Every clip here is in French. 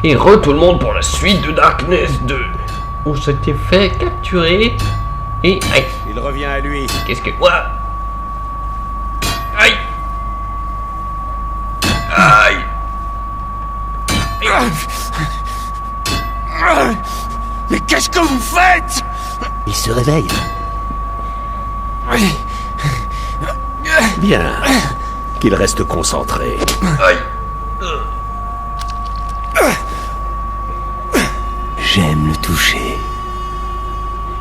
Et tout le monde pour la suite de Darkness 2. On s'était fait capturer. Et aïe. Il revient à lui. Qu'est-ce que... Quoi? Aïe. Aïe. Mais qu'est-ce que vous faites? Il se réveille. Bien. Qu'il reste concentré. Aïe. J'aime le toucher.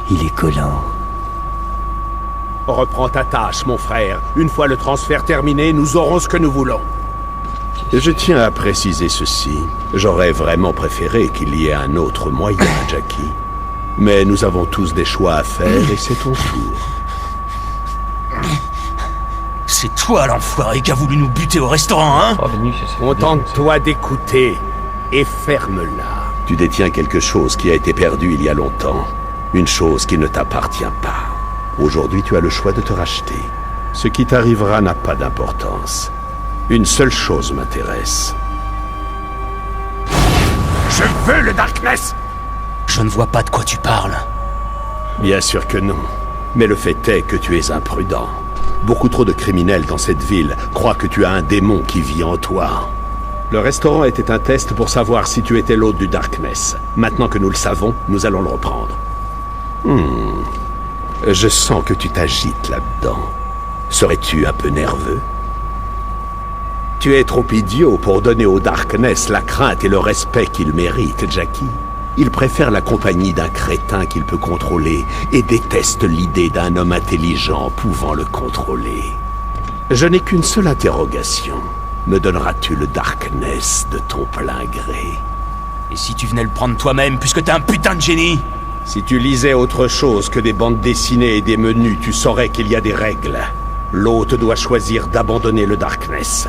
Il est collant. Reprends ta tâche, mon frère. Une fois le transfert terminé, nous aurons ce que nous voulons. Je tiens à préciser ceci. J'aurais vraiment préféré qu'il y ait un autre moyen, Jackie. Mais nous avons tous des choix à faire et c'est ton tour. C'est toi l'enfoiré qui a voulu nous buter au restaurant, hein? Oh, Vénus, c'est Contente-toi d'écouter et ferme-la. Tu détiens quelque chose qui a été perdu il y a longtemps. Une chose qui ne t'appartient pas. Aujourd'hui, tu as le choix de te racheter. Ce qui t'arrivera n'a pas d'importance. Une seule chose m'intéresse. Je veux le Darkness! Je ne vois pas de quoi tu parles. Bien sûr que non. Mais le fait est que tu es imprudent. Beaucoup trop de criminels dans cette ville croient que tu as un démon qui vit en toi. Le restaurant était un test pour savoir si tu étais l'hôte du Darkness. Maintenant que nous le savons, nous allons le reprendre. Je sens que tu t'agites là-dedans. Serais-tu un peu nerveux? Tu es trop idiot pour donner au Darkness la crainte et le respect qu'il mérite, Jackie. Il préfère la compagnie d'un crétin qu'il peut contrôler et déteste l'idée d'un homme intelligent pouvant le contrôler. Je n'ai qu'une seule interrogation. Me donneras-tu le Darkness de ton plein gré? Et si tu venais le prendre toi-même, puisque t'es un putain de génie? Si tu lisais autre chose que des bandes dessinées et des menus, tu saurais qu'il y a des règles. L'hôte doit choisir d'abandonner le Darkness.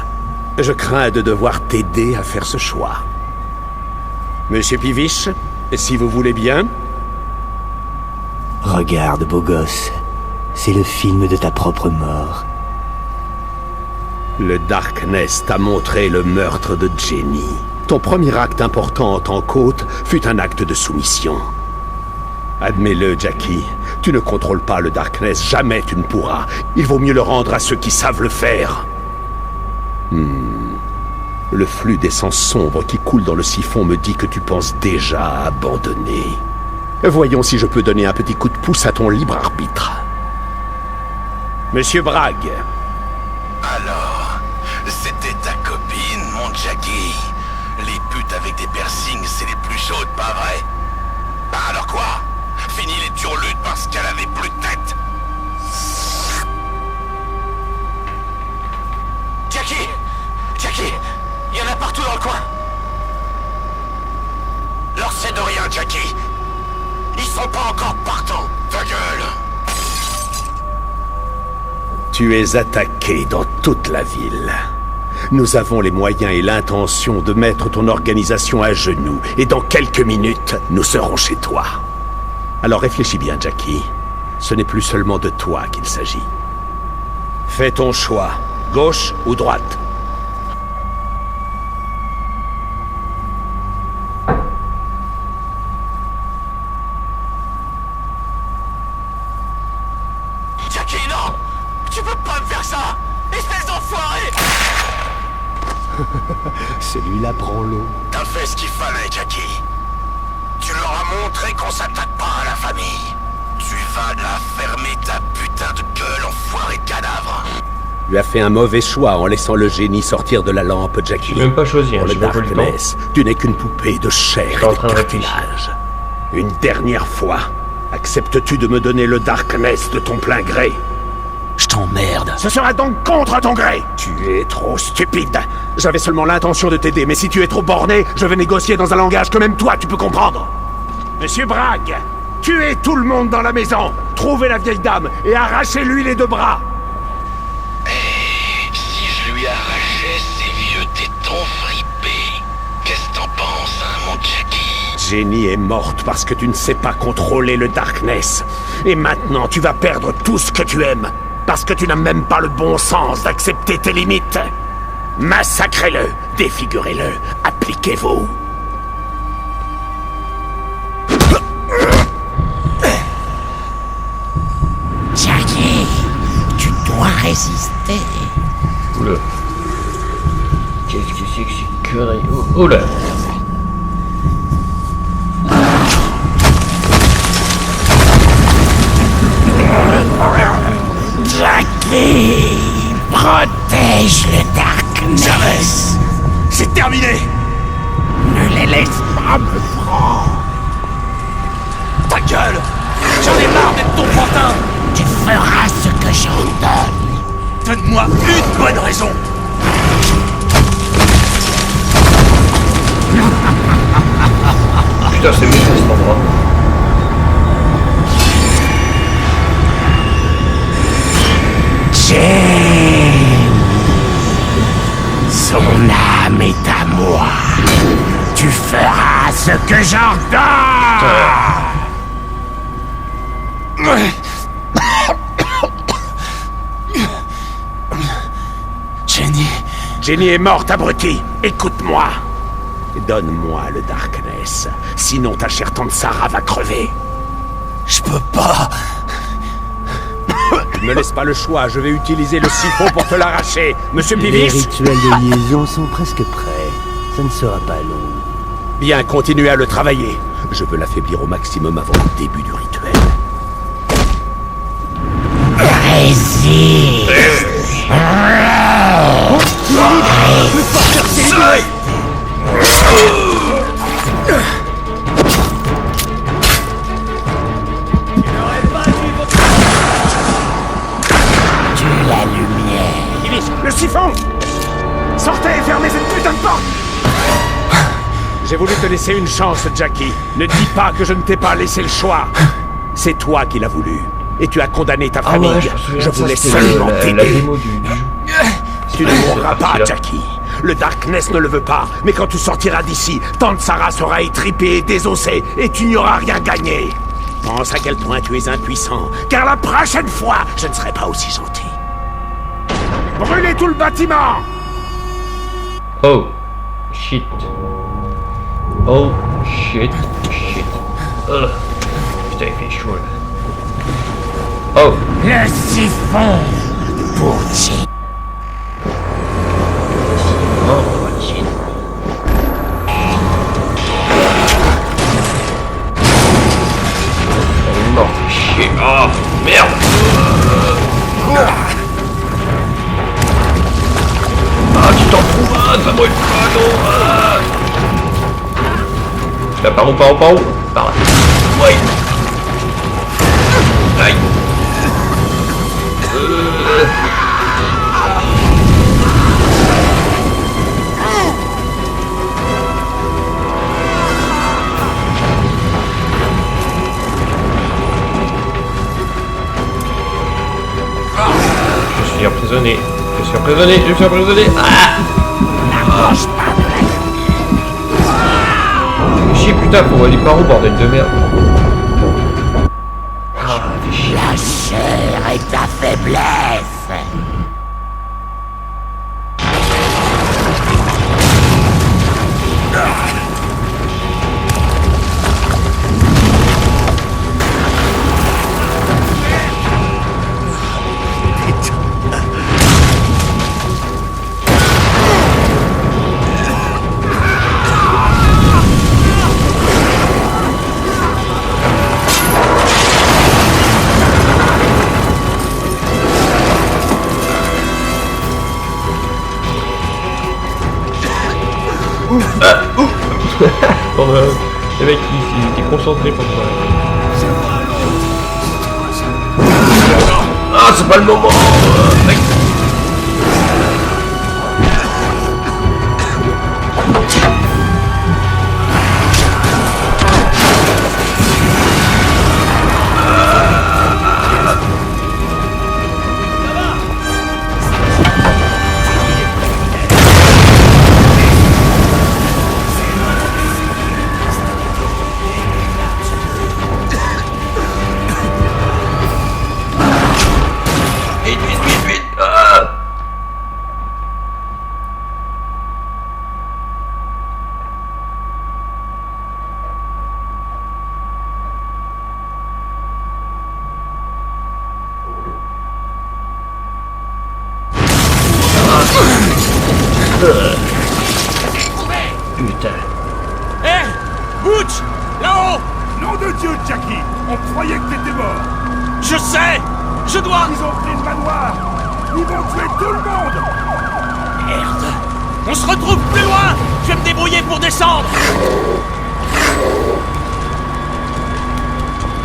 Je crains de devoir t'aider à faire ce choix. Monsieur Pivish, si vous voulez bien... Regarde, beau gosse. C'est le film de ta propre mort. Le Darkness t'a montré le meurtre de Jenny. Ton premier acte important en tant qu'hôte fut un acte de soumission. Admets-le, Jackie. Tu ne contrôles pas le Darkness, jamais tu ne pourras. Il vaut mieux le rendre à ceux qui savent le faire. Le flux d'essence sombre qui coule dans le siphon me dit que tu penses déjà à abandonner. Voyons si je peux donner un petit coup de pouce à ton libre arbitre. Monsieur Bragg. Alors, c'était ta copine, mon Jackie. Les putes avec des piercings, c'est les plus chaudes, pas vrai? Bah alors quoi? Fini les turlutes parce qu'elle avait plus de tête. Jackie! Jackie! Il y en a partout dans le coin! Leur c'est de rien, Jackie! Ils sont pas encore partout! Ta gueule! Tu es attaqué dans toute la ville. Nous avons les moyens et l'intention de mettre ton organisation à genoux, et dans quelques minutes, nous serons chez toi. Alors réfléchis bien, Jackie. Ce n'est plus seulement de toi qu'il s'agit. Fais ton choix, gauche ou droite. Jackie, non! Tu peux pas me faire ça! Espèce d'enfoiré! Celui-là prend l'eau. T'as fait ce qu'il fallait, Jackie. Tu leur as montré qu'on s'attaque pas à la famille. Tu vas la fermer ta putain de gueule, enfoiré de cadavre. Tu as fait un mauvais choix en laissant le génie sortir de la lampe, Jackie. J'ai même pas choisi, hein, Pour le j'ai même pas eu le temps. Darkness, tu n'es qu'une poupée de chair suis en et de train de réfléchir. cartilage. Une dernière fois, acceptes-tu de me donner le Darkness de ton plein gré? Je t'emmerde. Ce sera donc contre ton gré. Tu es trop stupide. J'avais seulement l'intention de t'aider, mais si tu es trop borné, je vais négocier dans un langage que même toi tu peux comprendre. Monsieur Bragg, tuez tout le monde dans la maison, trouvez la vieille dame et arrachez-lui les deux bras. Si je lui arrachais ses vieux tétons fripés, qu'est-ce que t'en penses, hein, mon Jackie? Jenny est morte parce que tu ne sais pas contrôler le Darkness. Et maintenant, tu vas perdre tout ce que tu aimes, parce que tu n'as même pas le bon sens d'accepter tes limites. Massacrez-le, défigurez-le, appliquez-vous. résister. Oula. Qu'est-ce que c'est que ces conneries? Oh là. Jackie, protège le Darkness. C'est terminé. Ne les laisse pas me prendre. Ta gueule. J'en ai marre d'être ton pantin. Tu feras ce que j'ordonne. Donne-moi une bonne raison. Putain, c'est méchant cet endroit. Jane, son âme est à moi. Tu feras ce que j'ordonne. Jenny. Jenny est morte, abruti. Écoute-moi. Donne-moi le Darkness. Sinon ta chère tante Sarah va crever. Je peux pas. Ne laisse pas le choix, je vais utiliser le siphon pour te l'arracher. Monsieur Les Pivis. rituels de liaison sont presque prêts. Ça ne sera pas long. Bien, continuez à le travailler. Je veux l'affaiblir au maximum avant le début du rituel. Résiste. Tu la lumière. Pivis, le siphon. Sortez et fermez cette putain de porte. J'ai voulu te laisser une chance, Jackie. Ne dis pas que je ne t'ai pas laissé le choix. C'est toi qui l'as voulu. Et tu as condamné ta famille. Ouais, je voulais c'était seulement la t'aider. démo du jeu. Tu ne mourras pas, Celui-là. Jackie. Le Darkness ne le veut pas. Mais quand tu sortiras d'ici, tante Sarah sera étripée et désossée. Et tu n'y auras rien gagné. Pense à quel point tu es impuissant. Car la prochaine fois, je ne serai pas aussi gentil. Brûlez tout le bâtiment! Oh, shit. Oh, shit, shit. Putain, il fait chaud là. Oh, Le siphon pour Jane. non, shit. Elle est morte, chier. Oh, merde. Ah, tu t'en trouves un, ça brûle pas, non. Là, par où? Par là. Ouais. Aïe. Je suis emprisonné. Ah! Chier, putain, faut aller par où, bordel de merde? Ah, fais chier. La chair est ta faiblesse. Le mec il était concentré pour moi. Ah, c'est pas le moment, mec. Vite. Ah. Butch! Là-haut! Nom de Dieu, Jackie! On croyait que t'étais mort! Je sais! Je dois... Ils ont pris le manoir! Ils vont tuer tout le monde! Merde! On se retrouve plus loin! Je vais me débrouiller pour descendre!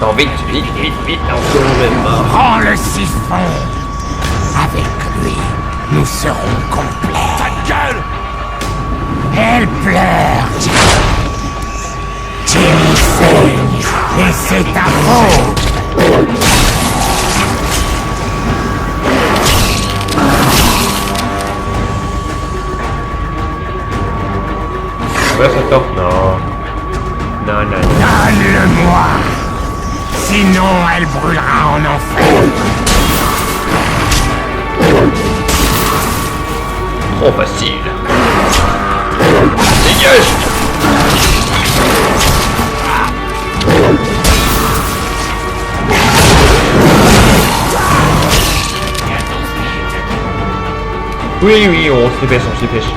Non, vite, encore même mort. Prends le siphon! Avec lui, nous serons complets! Ta gueule! Elle pleure, Jackie! Jimmy saigne, et c'est ta faute! Ouais, ça tente. Non. Non. Donne-le-moi! Sinon, elle brûlera en enfer! Trop facile. Dégage! Oui, on se dépêche.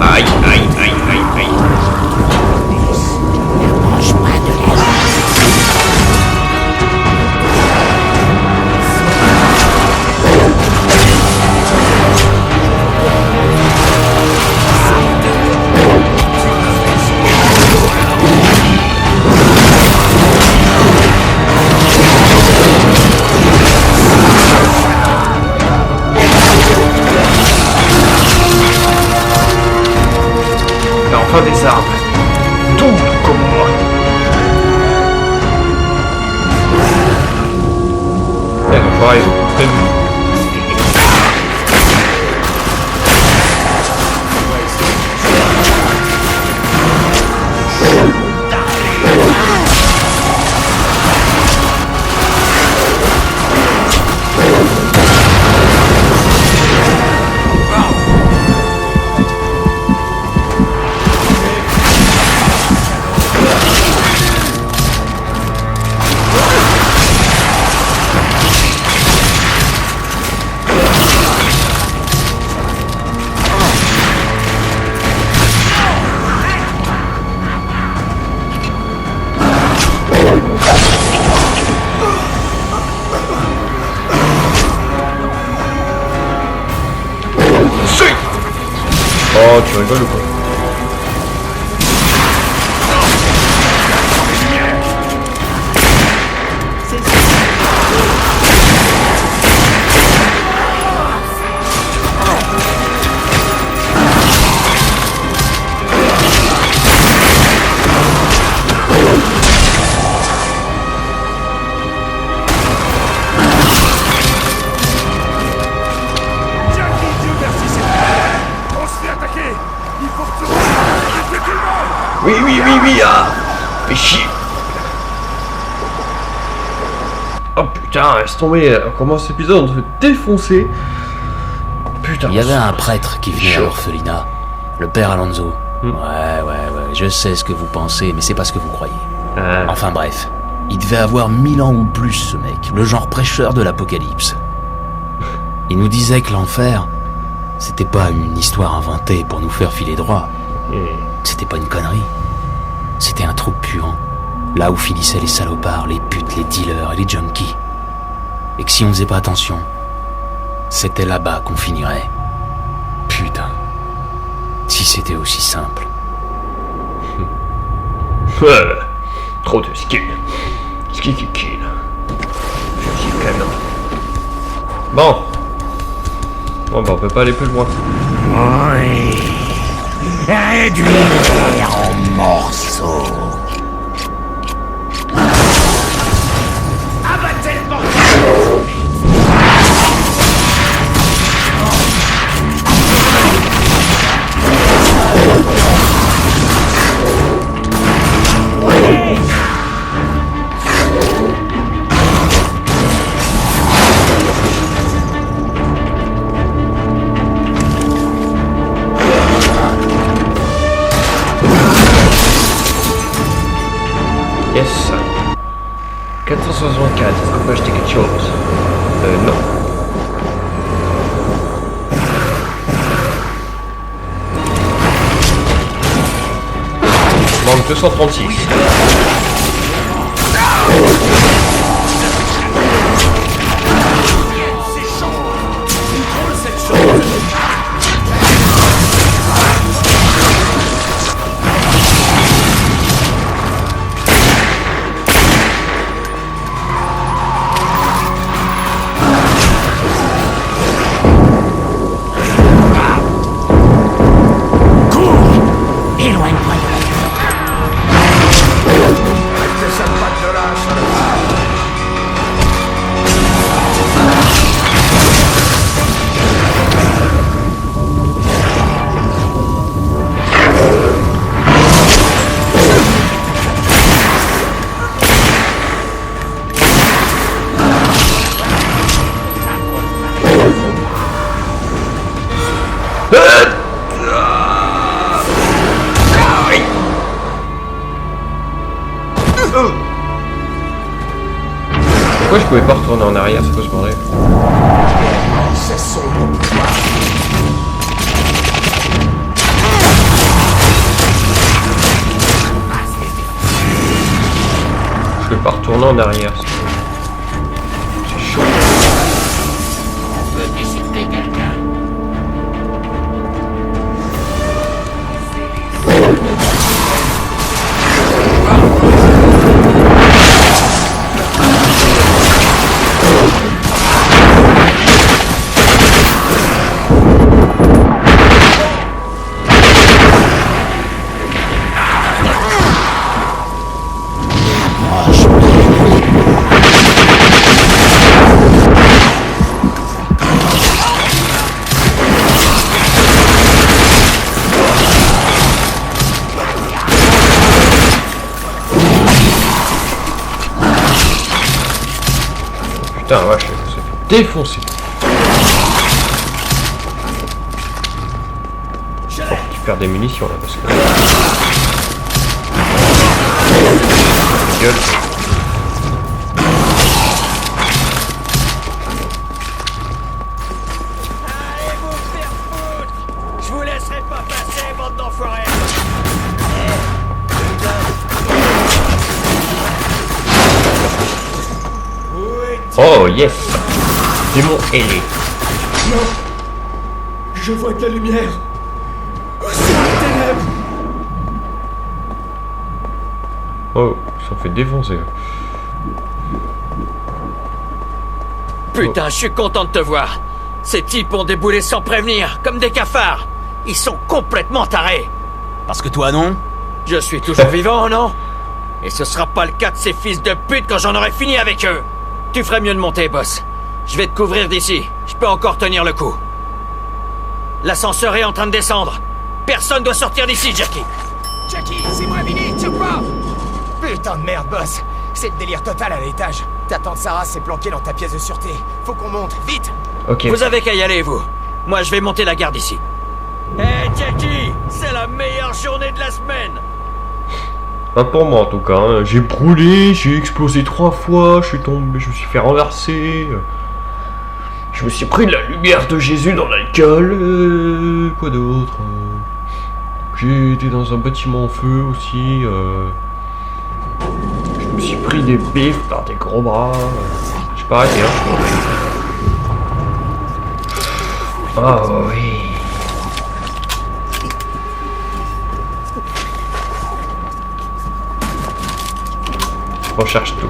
Aïe. Mange pas de la... T'as enfin des armes. Double comme moi. L'enfoiré, ils ont prévu. Oh, tu rigoles ou quoi? Oui, ah! Fais chier! Oh putain, laisse tomber, on commence l'épisode, on se fait défoncer! Putain! Il y avait un prêtre qui venait à chaud. l'orphelinat, le père Alonso. Ouais, je sais ce que vous pensez, mais c'est pas ce que vous croyez. Enfin bref, il devait avoir 1000 ans ou plus, ce mec, le genre prêcheur de l'apocalypse. Il nous disait que l'enfer, c'était pas une histoire inventée pour nous faire filer droit. C'était pas une connerie. C'était un trou puant, là où finissaient les salopards, les putes, les dealers et les junkies. Et que si on faisait pas attention, c'était là-bas qu'on finirait. Putain. Si c'était aussi simple. Ouais, trop de skill. Skill qui kill. Fusil canon. Bon, bah on peut pas aller plus loin. Oui. Réduis-les en morceaux. Abattez le bordel! Yes. 464, est-ce qu'on peut acheter quelque chose? Non. manque 236. Éloigne-toi de la Pourquoi je pouvais pas retourner en arrière, c'est quoi ce bordel? C'est son pouvoir. Je peux pas retourner en arrière. C'est chaud. On peut décider quelqu'un. Putain, vache, on s'est fait défoncer. Faut que tu perds des munitions là parce que. Gueule. Allez vous faire foutre! Je vous laisserai pas passer, bande d'enfoirés! Oh yes! Démon ailé. Je vois de la lumière! Où sont les ténèbres? Oh, ils se sont fait défoncer. Putain, je suis content de te voir! Ces types ont déboulé sans prévenir, comme des cafards! Ils sont complètement tarés! Parce que toi, non? Je suis toujours vivant, non? Et ce sera pas le cas de ces fils de pute quand j'en aurai fini avec eux! Tu ferais mieux de monter, boss. Je vais te couvrir d'ici. Je peux encore tenir le coup. L'ascenseur est en train de descendre. Personne doit sortir d'ici, Jackie. Jackie, c'est moi, Vinny, tu pas. Putain de merde, boss. C'est le délire total à l'étage. Ta tante Sarah s'est planquée dans ta pièce de sûreté. Faut qu'on monte, vite. Ok. Vous avez qu'à y aller, vous. Moi, je vais monter la garde ici. Hé, Jackie, c'est la meilleure journée de la semaine. Pas pour moi en tout cas, hein. J'ai brûlé, j'ai explosé 3 fois, je suis tombé, je me suis fait renverser. Je me suis pris de la lumière de Jésus dans l'alcool. Quoi d'autre? J'ai été dans un bâtiment en feu aussi. Je me suis pris des bifs par des gros bras. J'ai pas arrêté, hein. Ah oui. Recherche tout.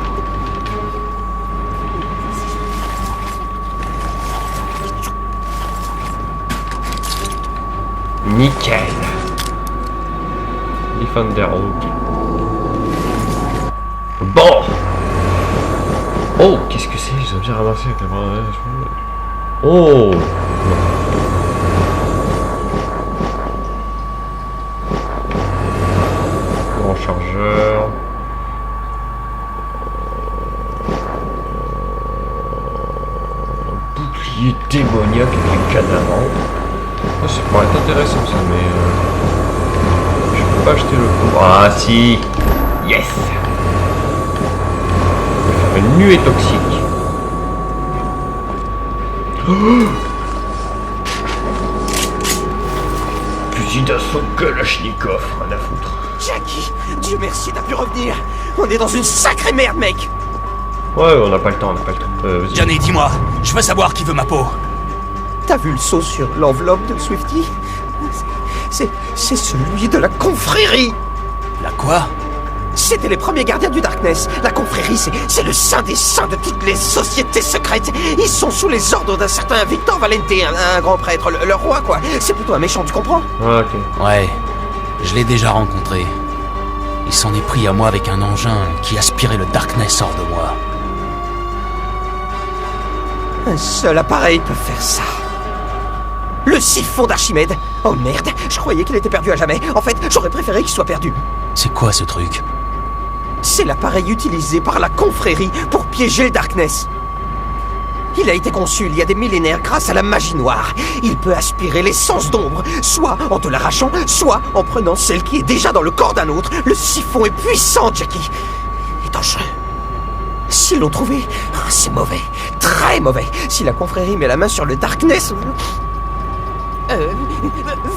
Nickel. Defender Rook. Bon. Oh, qu'est-ce que c'est? J'ai bien ramassé avec la bras. Oh. Grand chargeur. Bouclier démoniaque avec un cadavre. Oh, ça pourrait être intéressant ça, mais je peux pas acheter le coup. Ah si. Yes. On va faire une nuée toxique. Oh, fusil d'assaut Kalachnikov, rien à foutre. Jackie, Dieu merci, t'as pu revenir. On est dans une sacrée merde, mec. Ouais, on n'a pas le temps, vas-y. Johnny, dis-moi, je veux savoir qui veut ma peau. T'as vu le saut sur l'enveloppe de Swifty? C'est celui de la confrérie. La quoi? C'était les premiers gardiens du Darkness. La confrérie, c'est le saint des saints de toutes les sociétés secrètes. Ils sont sous les ordres d'un certain Victor Valente, un grand prêtre, le roi, quoi. C'est plutôt un méchant, tu comprends? Ah, ok. Ouais, je l'ai déjà rencontré. Il s'en est pris à moi avec un engin qui aspirait le Darkness hors de moi. Un seul appareil peut faire ça. Le siphon d'Archimède. Oh merde, je croyais qu'il était perdu à jamais. En fait, j'aurais préféré qu'il soit perdu. C'est quoi ce truc? C'est l'appareil utilisé par la confrérie pour piéger le Darkness. Il a été conçu il y a des millénaires grâce à la magie noire. Il peut aspirer l'essence d'ombre, soit en te l'arrachant, soit en prenant celle qui est déjà dans le corps d'un autre. Le siphon est puissant, Jackie. Et dangereux. S'ils l'ont trouvé, c'est mauvais. Très mauvais. Si la confrérie met la main sur le Darkness...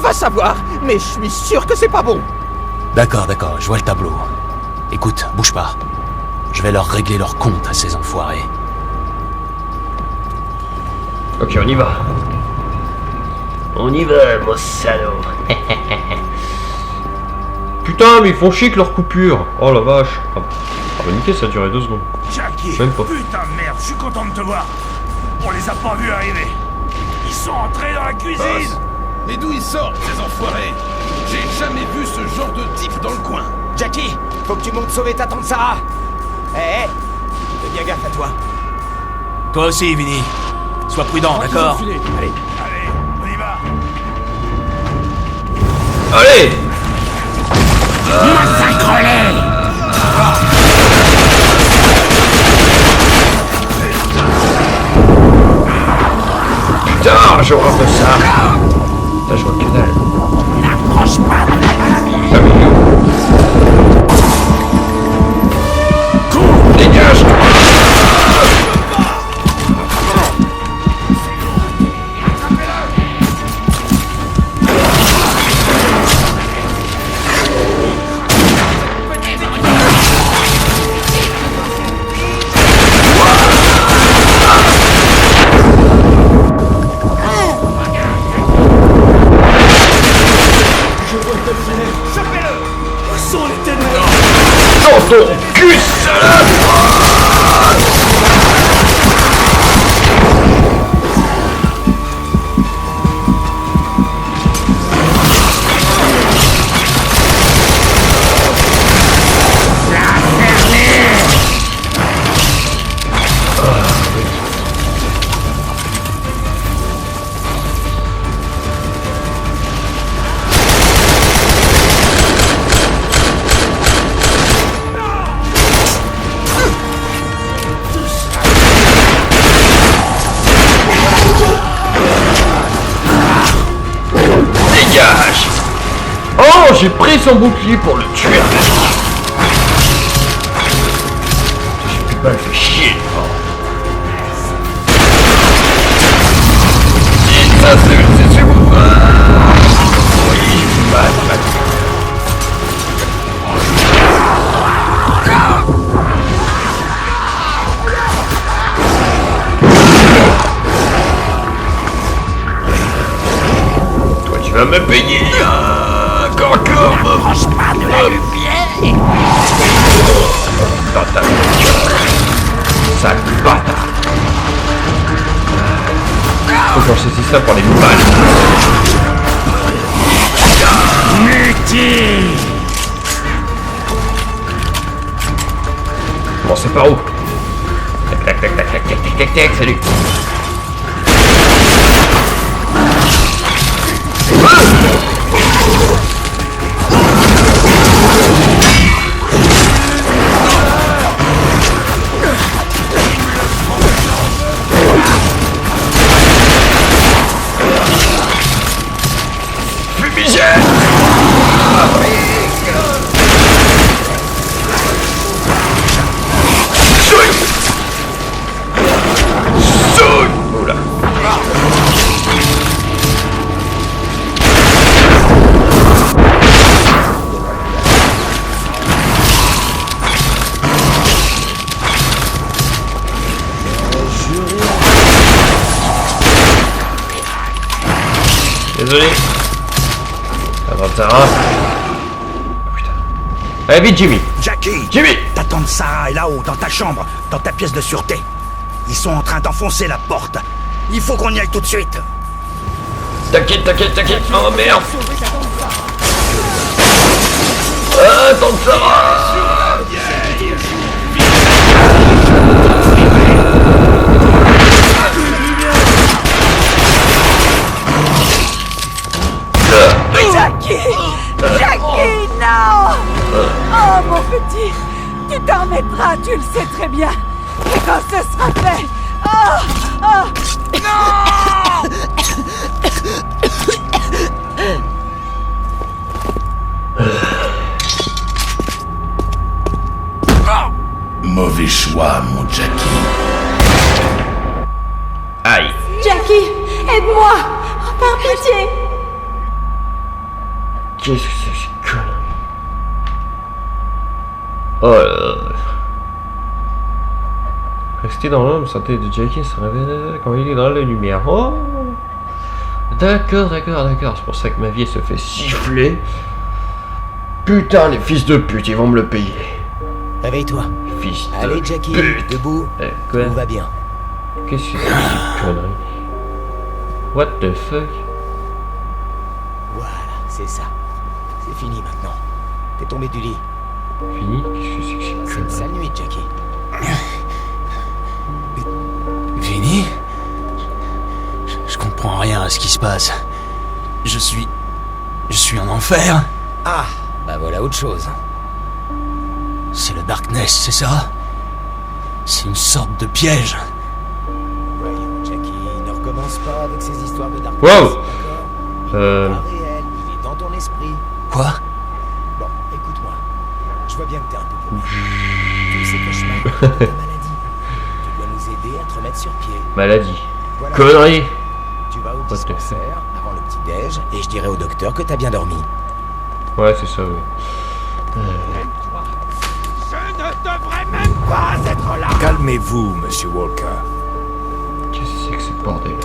va savoir, mais je suis sûr que c'est pas bon. D'accord, je vois le tableau. Écoute, bouge pas. Je vais leur régler leur compte à ces enfoirés. Ok, on y va. On y va, mon salaud. Putain, mais ils font chier que leur coupure. Oh la vache. Ah bah nickel, ça a duré 2 secondes. Jackie, Même pas. putain de merde, je suis content de te voir. On les a pas vus arriver. Ils sont entrés dans la cuisine. Boss, mais d'où ils sortent, ces enfoirés? J'ai jamais vu ce genre de type dans le coin. Jackie, faut que tu montes sauver ta tante Sarah. Hé, fais bien gaffe à toi. Toi aussi, Vinny. Sois prudent, d'accord? Allez. Allez, on y va. Allez! Massacre-les! Putain, j'ai horreur de ça. Putain, je vois que dalle. N'approche pas de la Ah, mais où? Dégage! Dans ton cul, salade! Dégage! Oh, j'ai pris son bouclier pour le tuer. J'ai plus de balles, fait chier. Et ça, c'est bon. Oui, j'ai plus de balles. Toi, tu vas me payer. Encore. N'approche pas de la lumière! Dans ta gueule. Sale bâtard. Faut que j'en saisis ça pour les balles. Mutile! Bon, c'est par où? Tac, tac, tac, tac, tac, tac, tac, tac, salut. Fumigène! Oula. Sarah. Putain. Allez, vite, Jimmy. Jackie! Jimmy! Ta tante Sarah est là-haut, dans ta chambre, dans ta pièce de sûreté. Ils sont en train d'enfoncer la porte. Il faut qu'on y aille tout de suite. T'inquiète. Oh merde. Ah, tante Sarah. Jackie! Jackie, non! Oh, mon petit! Tu t'en remettras, tu le sais très bien! Et quand ce sera fait... Oh! Non! Mauvais choix, mon Jackie. Aïe. Jackie, aide-moi! Par pitié! Qu'est-ce que c'est cette connerie? Oh là là. Rester dans l'ombre, santé de Jackie se révèle quand il est dans la lumière. Oh! D'accord. C'est pour ça que ma vie se fait siffler. Putain, les fils de pute, ils vont me le payer. Réveille-toi. Fils de Allez, Jackie, pute. debout. Quoi? Tout va bien. Qu'est-ce que c'est que cette connerie? What the fuck? Voilà, c'est ça. C'est fini maintenant. T'es tombé du lit. Fini? Qu'est-ce que c'est que cette C'est une connerie? sale nuit, Jackie. Vinny? Je comprends rien à ce qui se passe. Je suis en enfer. Ah, bah voilà autre chose. C'est le Darkness, c'est ça? C'est une sorte de piège. Voyons, Jackie, ne recommence pas avec ces histoires de Darkness. Wow. D'accord? Il est pas réel, il est dans ton esprit. Quoi? Bon, écoute-moi. Je vois bien que t'es un peu paumé. Tous ces cauchemars, ta maladie. Tu dois nous aider à te remettre sur pied. Maladie. Voilà. Connerie. Tu vas au What the fuck? dispensaire avant le petit-déj et je dirai au docteur que t'as bien dormi. Ouais, c'est ça, oui. Je ne devrais même pas être là! Calmez-vous, monsieur Walker. Qu'est-ce que c'est que ce bordel?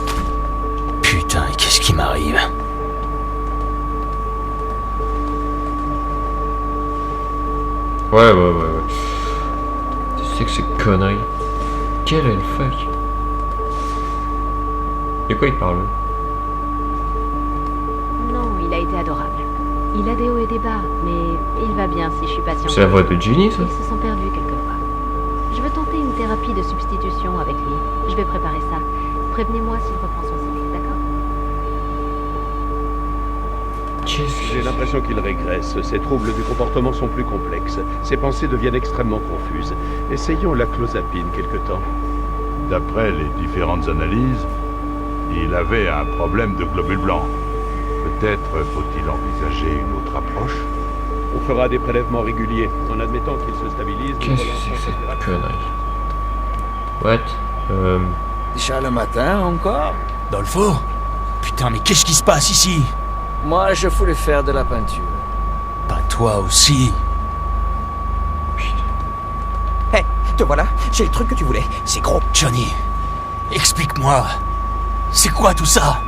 Putain, et qu'est-ce qui m'arrive? Ouais. Qu'est-ce que c'est que ces conneries? Quelle est le fuck? De quoi il parle? Non, il a été adorable. Il a des hauts et des bas, mais il va bien si je suis patiente. C'est la voix de Ginny, ça? Ils se sont perdus quelquefois. Je veux tenter une thérapie de substitution avec lui. Je vais préparer ça. Prévenez-moi s'il reprend son cycle, d'accord? J'ai l'impression qu'il régresse. Ses troubles du comportement sont plus complexes. Ses pensées deviennent extrêmement confuses. Essayons la clozapine quelque temps. D'après les différentes analyses, il avait un problème de globules blancs. Peut-être faut-il envisager une autre approche? On fera des prélèvements réguliers. En admettant qu'il se stabilise... Qu'est-ce que c'est que cette connerie? What? Déjà le matin encore? Dolfo? Putain, mais qu'est-ce qui se passe ici? Moi, je voulais faire de la peinture. Pas toi aussi. Hé, te voilà, j'ai le truc que tu voulais. C'est gros. Johnny, explique-moi. C'est quoi tout ça?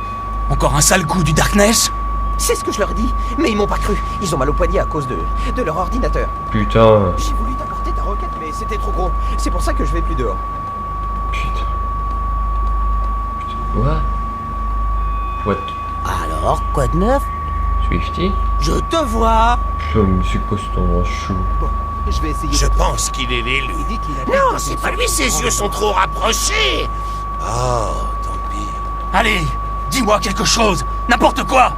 Encore un sale coup du Darkness? C'est ce que je leur dis, mais ils m'ont pas cru. Ils ont mal au poignet à cause de leur ordinateur. Putain. J'ai voulu t'apporter ta roquette, mais c'était trop gros. C'est pour ça que je vais plus dehors. Putain. What? Alors, quoi de neuf? Swifty? Je te vois. Putain, mais c'est quoi cet endroit chou? Bon, je vais essayer. Je pense qu'il est l'élu. Non, c'est pas lui, ses yeux sont trop rapprochés. Oh, tant pis. Allez, dis-moi quelque chose. N'importe quoi.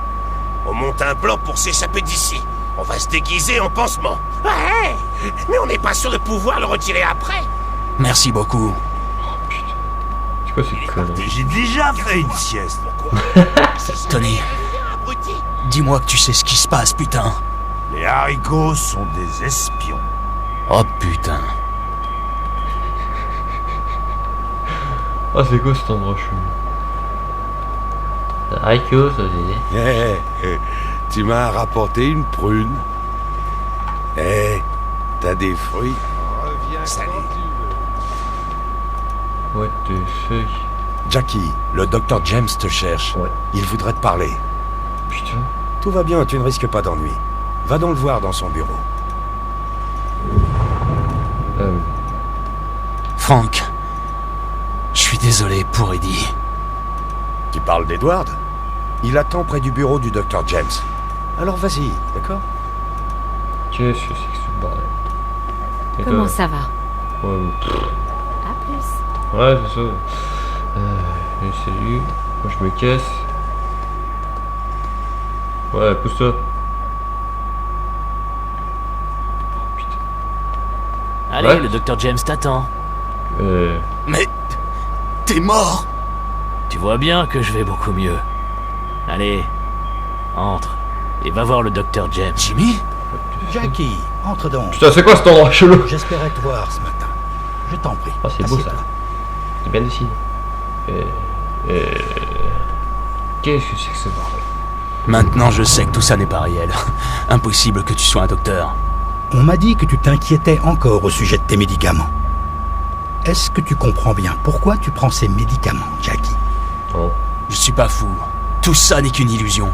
On monte un plan pour s'échapper d'ici. On va se déguiser en pansement. Ouais, mais on n'est pas sûr de pouvoir le retirer après. Merci beaucoup. C'est quoi cette connerie? J'ai déjà fait une sieste. Tony, dis-moi que tu sais ce qui se passe, putain. Les haricots sont des espions. Oh putain. Oh, c'est quoi cet endroit chou? Haricot, ça c'est... Tu m'as rapporté une prune. T'as des fruits? Salut. What the fuck? Jackie, le docteur James te cherche. Ouais. Il voudrait te parler. Putain. Tout va bien, tu ne risques pas d'ennui. Va donc le voir dans son bureau. Frank, je suis désolé pour Eddie. Tu parles d'Edward? Il attend près du bureau du Dr. James. Alors vas-y, d'accord? Qu'est-ce que c'est que ce bordel? Et Comment toi ça va? Ouais, À plus. ouais, c'est ça. Salut. Moi je me casse. Ouais, pousse-toi. Allez, Ouais. le Dr. James t'attend. Mais... t'es mort! Tu vois bien que je vais beaucoup mieux. Allez, entre. Et va voir le Dr. James. Jimmy? Jackie, entre donc. Putain, c'est quoi cet endroit chelou? J'espérais te voir ce matin. Je t'en prie. Oh, c'est beau ça. Assieds-toi. C'est bien dessiné. Qu'est-ce que c'est que ce bordel? Maintenant, je sais que tout ça n'est pas réel. Impossible que tu sois un docteur. On m'a dit que tu t'inquiétais encore au sujet de tes médicaments. Est-ce que tu comprends bien pourquoi tu prends ces médicaments, Jackie? Oh. Je suis pas fou. Tout ça n'est qu'une illusion.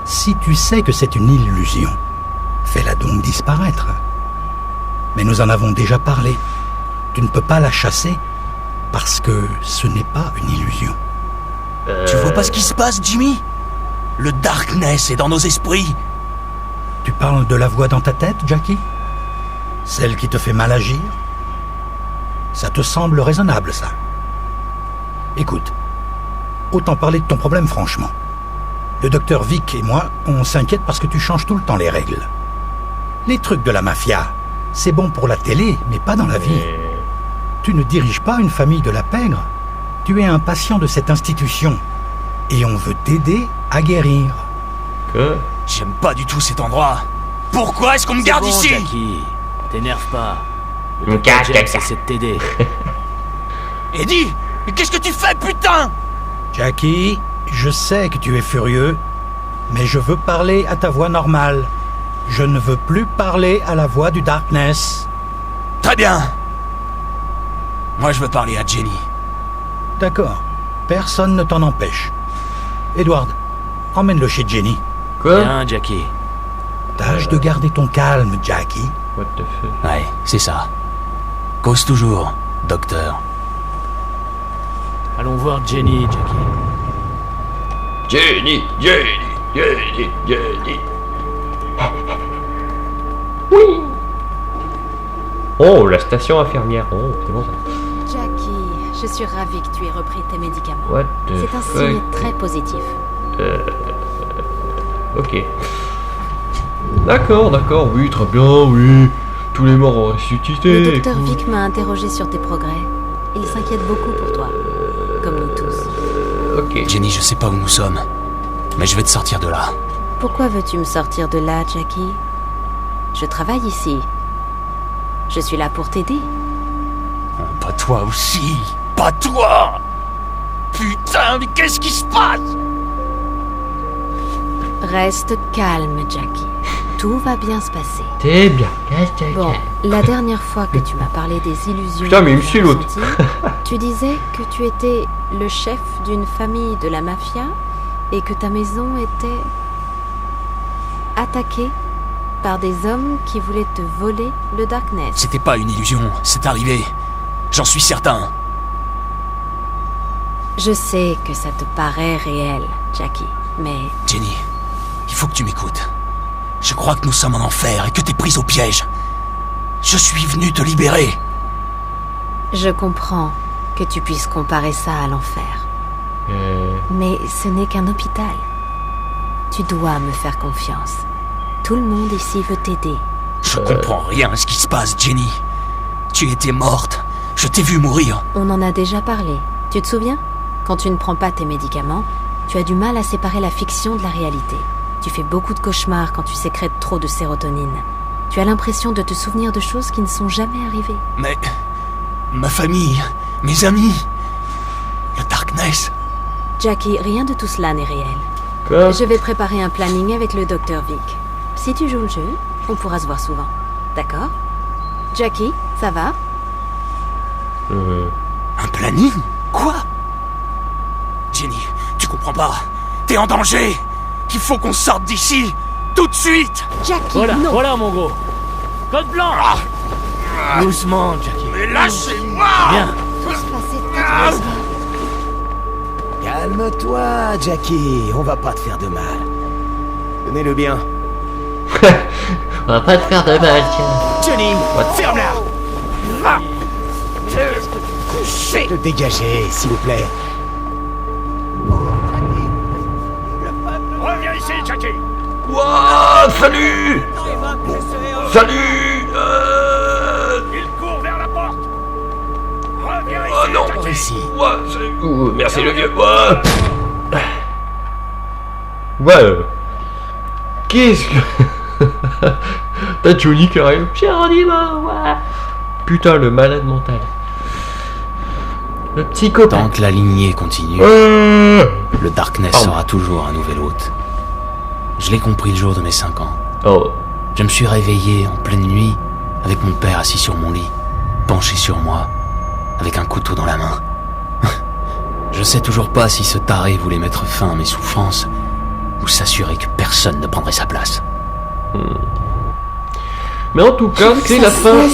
Si tu sais que c'est une illusion, fais-la donc disparaître. Mais nous en avons déjà parlé. Tu ne peux pas la chasser parce que ce n'est pas une illusion. Tu vois pas ce qui se passe, Jimmy? Le Darkness est dans nos esprits. Tu parles de la voix dans ta tête, Jackie? Celle qui te fait mal agir? Ça te semble raisonnable, ça? Écoute, autant parler de ton problème franchement. Le docteur Vic et moi, on s'inquiète parce que tu changes tout le temps les règles. Les trucs de la mafia, c'est bon pour la télé, mais pas dans la vie. Tu ne diriges pas une famille de la pègre. Tu es un patient de cette institution. Et on veut t'aider à guérir. Que? J'aime pas du tout cet endroit. Pourquoi est-ce qu'on me garde ici? Jackie, t'énerve pas. Le Dr. James essaie de t'aider. Eddie, mais qu'est-ce que tu fais, putain? Jackie, je sais que tu es furieux, mais je veux parler à ta voix normale. Je ne veux plus parler à la voix du Darkness. Très bien. Moi, je veux parler à Jenny. D'accord. Personne ne t'en empêche. Edward, emmène-le chez Jenny. Quoi? Bien, Jackie. Tâche de garder ton calme, Jackie. What the fuck? Ouais, c'est ça. Cause toujours, docteur. Allons voir Jenny, Jackie. Jenny. Oui. Oh, la station infirmière. Oh, c'est bon ça. Jackie, je suis ravie que tu aies repris tes médicaments. What the C'est un fuck? signe très positif. Ok. D'accord, oui, très bien, oui. Tous les morts ont ressuscité. Le docteur écoute. Vic m'a interrogé sur tes progrès. Il s'inquiète beaucoup pour toi. Comme nous tous. Ok. Jenny, je sais pas où nous sommes, mais je vais te sortir de là. Pourquoi veux-tu me sortir de là, Jackie? Je travaille ici. Je suis là pour t'aider. Pas toi aussi. Pas toi. Putain, mais qu'est-ce qui se passe? Reste calme, Jackie. Tout va bien se passer. T'es bien. Bon, la dernière fois que tu m'as parlé des illusions... Putain, mais il me que suit, tu as l'autre. ressenties, tu disais que tu étais le chef d'une famille de la mafia et que ta maison était attaquée par des hommes qui voulaient te voler le Darkness. C'était pas une illusion, c'est arrivé. J'en suis certain. Je sais que ça te paraît réel, Jackie, mais... Jenny, il faut que tu m'écoutes. Je crois que nous sommes en enfer et que t'es prise au piège. Je suis venu te libérer. Je comprends que tu puisses comparer ça à l'enfer. Mais ce n'est qu'un hôpital. Tu dois me faire confiance. Tout le monde ici veut t'aider. Je comprends rien à ce qui se passe, Jenny. Tu étais morte. Je t'ai vu mourir. On en a déjà parlé. Tu te souviens? Quand tu ne prends pas tes médicaments, tu as du mal à séparer la fiction de la réalité. Tu fais beaucoup de cauchemars quand tu sécrètes trop de sérotonine. Tu as l'impression de te souvenir de choses qui ne sont jamais arrivées. Mais... ma famille, mes amis... le Darkness... Jackie, rien de tout cela n'est réel. Quoi? Je vais préparer un planning avec le Dr. Vic. Si tu joues le jeu, on pourra se voir souvent. D'accord? Jackie, ça va? Un planning? Quoi? Jenny, tu comprends pas. T'es en danger. qu'il faut qu'on sorte d'ici. Tout de suite. Jackie, Voilà, non. voilà mon gros. Code blanc. Doucement, Jackie. Mais lâchez-moi. Bien. Tout se passait très doucement. Calme-toi, Jackie. On va pas te faire de mal. Tenez-le bien. On va pas te faire de mal, tiens. Johnny, ferme-la. Couchez. Le dégager, s'il vous plaît. Reviens ici, Jackie. Ouah, salut. Salut. Il court vers la porte. Reviens Oh ici, non. Jackie. Ici. Ouah, salut. Ouh, merci le vieux. Ouah. Ouais. Qu'est-ce que... T'as Johnny qui arrive. Géronimo, ouais. Putain, le malade mental. Le petit copain. Tant que la lignée continue, Euh... le Darkness Pardon. sera toujours un nouvel hôte. Je l'ai compris le jour de mes 5 ans. Oh. Je me suis réveillé en pleine nuit, avec mon père assis sur mon lit, penché sur moi, avec un couteau dans la main. Je sais toujours pas si ce taré voulait mettre fin à mes souffrances, ou s'assurer que personne ne prendrait sa place. Mais en tout cas, c'est la fin